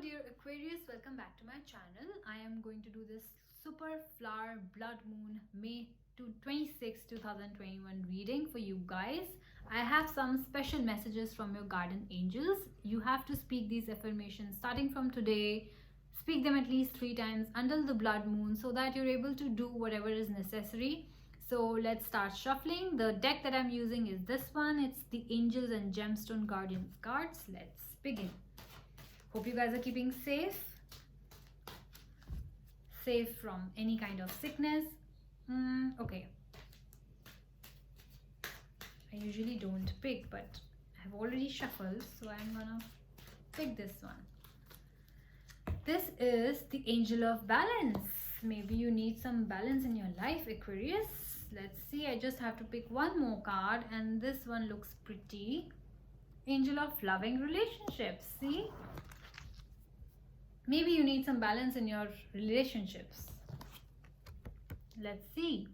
dear Aquarius, welcome back to my channel. I am going to do this super flower blood moon May 26, 2021 reading for you guys. I have some special messages from your guardian angels. You have to speak these affirmations starting from today. Speak them at least 3 times until the blood moon so that you're able to do whatever is necessary. So let's start shuffling. The deck that I'm using is this one. It's the Angels and Gemstone Guardians cards. Let's begin. Hope you guys are keeping safe from any kind of sickness. Okay, I usually don't pick, but I've already shuffled, so I'm gonna pick this one. This is the Angel of Balance. Maybe you need some balance in your life, Aquarius. Let's see, I just have to pick one more card, and this one looks pretty. Angel of Loving Relationships. See, maybe you need some balance in your relationships. Let's see.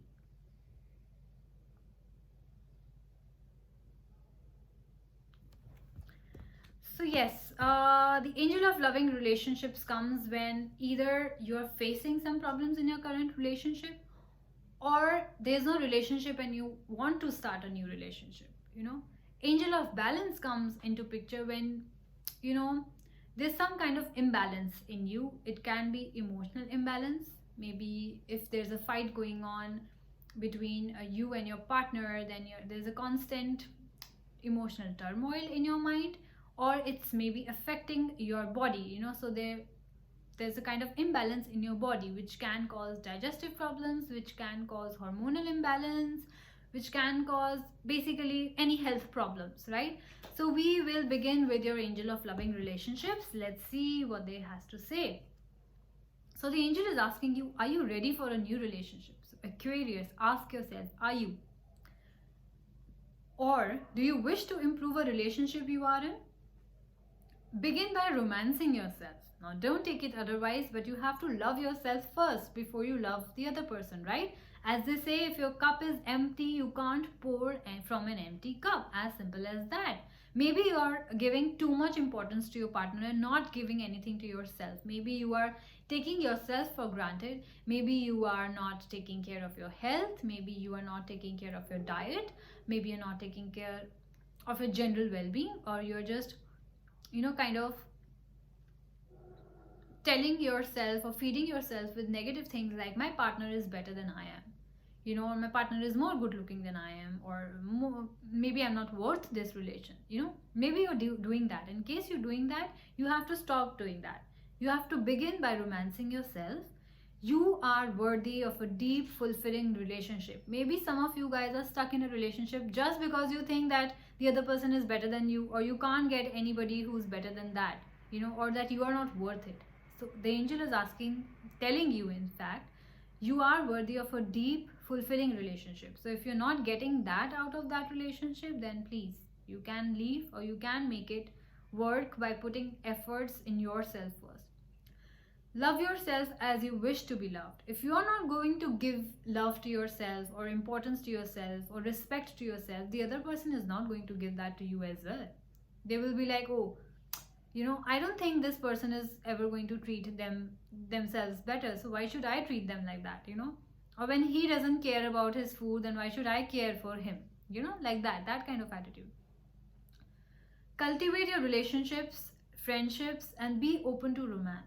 So yes, the Angel of Loving Relationships comes when either you're facing some problems in your current relationship, or there's no relationship and you want to start a new relationship. Angel of Balance comes into picture when there's some kind of imbalance in you. It can be emotional imbalance. Maybe if there's a fight going on between you and your partner, then there's a constant emotional turmoil in your mind, or it's maybe affecting your body. So there's a kind of imbalance in your body which can cause digestive problems, which can cause hormonal imbalance, which can cause basically any health problems, right? So we will begin with your Angel of Loving Relationships. Let's see what they has to say. So the angel is asking you, are you ready for a new relationship? So Aquarius, ask yourself, are you? Or do you wish to improve a relationship you are in? Begin by romancing yourself. Now don't take it otherwise, but you have to love yourself first before you love the other person, right? As they say, if your cup is empty, you can't pour from an empty cup. As simple as that. Maybe you are giving too much importance to your partner and not giving anything to yourself. Maybe you are taking yourself for granted. Maybe you are not taking care of your health. Maybe you are not taking care of your diet. Maybe you're not taking care of your general well-being, or you're just kind of telling yourself or feeding yourself with negative things like my partner is better than I am, or my partner is more good looking than I am, or maybe I'm not worth this relation. Maybe you're doing that. In case you're doing that, you have to stop doing that. You have to begin by romancing yourself. You are worthy of a deep, fulfilling relationship. Maybe some of you guys are stuck in a relationship just because you think that the other person is better than you, or you can't get anybody who's better than that, or that you are not worth it. So the angel is telling you, in fact, you are worthy of a deep, fulfilling relationship. So if you're not getting that out of that relationship, then please, you can leave, or you can make it work by putting efforts in yourself first. Love yourself as you wish to be loved. If you are not going to give love to yourself, or importance to yourself, or respect to yourself, the other person is not going to give that to you as well. They will be like, oh, I don't think this person is ever going to treat themselves better, so why should I treat them like that? Or when he doesn't care about his food, then why should I care for him? Like that kind of attitude. Cultivate your relationships, friendships, and be open to romance.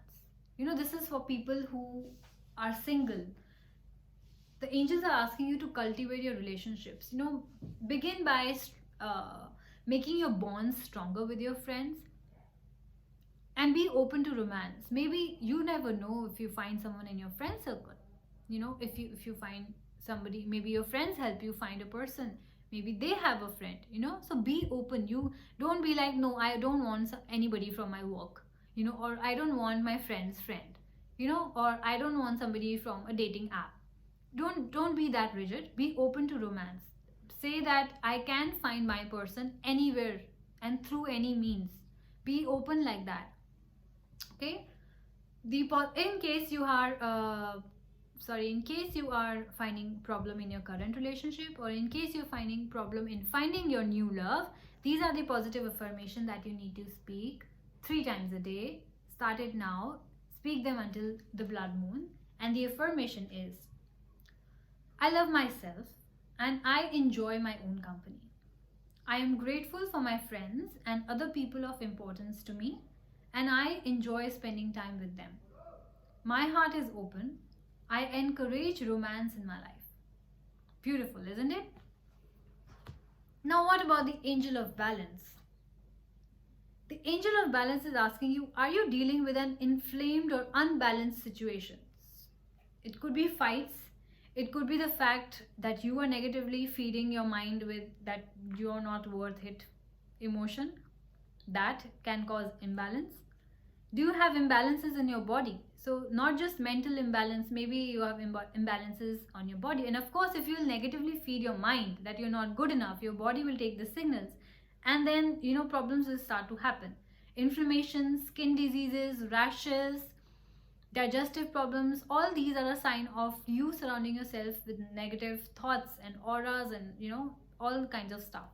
This is for people who are single. The angels are asking you to cultivate your relationships. Begin by making your bonds stronger with your friends, and be open to romance. Maybe you never know if you find someone in your friend circle. If you find somebody, maybe your friends help you find a person. Maybe they have a friend. So be open. You don't be like, no, I don't want anybody from my work. Or I don't want my friend's friend, or I don't want somebody from a dating app. Don't be that rigid. Be open to romance. Say that I can find my person anywhere and through any means. Be open like that. Okay. In case you are finding problem in your current relationship, or in case you're finding problem in finding your new love, these are the positive affirmation that you need to speak 3 times a day, Start it now. Speak them until the blood moon. And the affirmation is, I love myself and I enjoy my own company. I am grateful for my friends and other people of importance to me, and I enjoy spending time with them. My heart is open. I encourage romance in my life. Beautiful, isn't it? Now, what about the angel of balance? The angel of balance is asking you, are you dealing with an inflamed or unbalanced situation? It could be fights. It could be the fact that you are negatively feeding your mind with that you are not worth it emotion. That can cause imbalance. Do you have imbalances in your body? So not just mental imbalance, maybe you have imbalances on your body. And of course, if you will negatively feed your mind that you're not good enough, your body will take the signals, and then problems will start to happen. Inflammation, skin diseases, rashes, digestive problems, all these are a sign of you surrounding yourself with negative thoughts and auras and all kinds of stuff.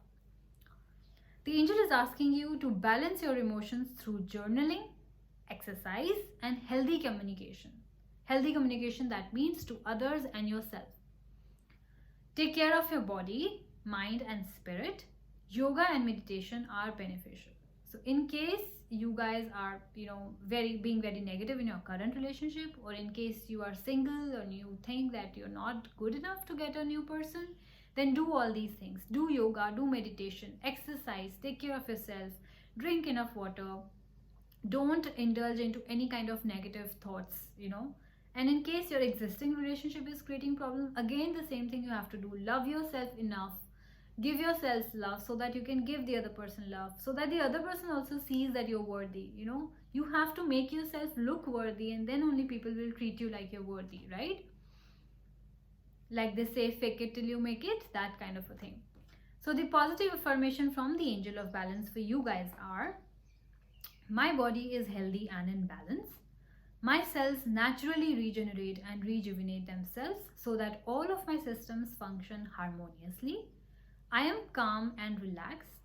The angel is asking you to balance your emotions through journaling, exercise, and healthy communication. Healthy communication, that means to others and yourself. Take care of your body, mind, and spirit. Yoga and meditation are beneficial. So in case you guys are being very negative in your current relationship, or in case you are single and you think that you're not good enough to get a new person, then do all these things. Do yoga, do meditation, exercise, take care of yourself, drink enough water, don't indulge into any kind of negative thoughts. And in case your existing relationship is creating problems, again the same thing you have to do. Love yourself enough. Give yourself love so that you can give the other person love, so that the other person also sees that you're worthy. You have to make yourself look worthy, and then only people will treat you like you're worthy, right? Like they say, fake it till you make it, that kind of a thing. So the positive affirmation from the angel of balance for you guys are, my body is healthy and in balance. My cells naturally regenerate and rejuvenate themselves so that all of my systems function harmoniously. I am calm and relaxed.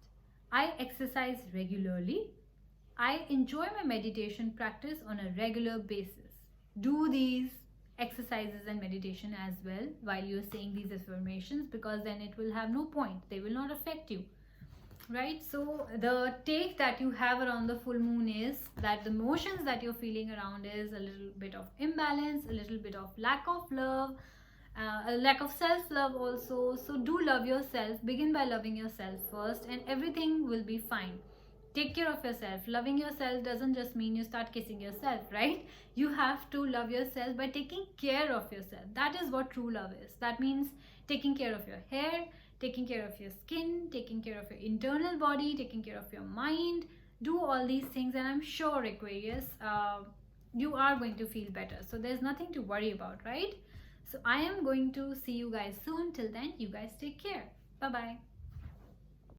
I exercise regularly. I enjoy my meditation practice on a regular basis. Do these exercises and meditation as well while you're saying these affirmations, because then it will have no point. They will not affect you. Right? So the take that you have around the full moon is that the emotions that you're feeling around is a little bit of imbalance, a little bit of lack of love, a lack of self-love also. So do love yourself. Begin by loving yourself first, and everything will be fine. Take care of yourself. Loving yourself doesn't just mean you start kissing yourself, right? You have to love yourself by taking care of yourself. That is what true love is. That means taking care of your hair, taking care of your skin, taking care of your internal body, taking care of your mind. Do all these things, and I'm sure, Aquarius, you are going to feel better. So there's nothing to worry about, right? So I am going to see you guys soon. Till then, you guys take care. Bye-bye.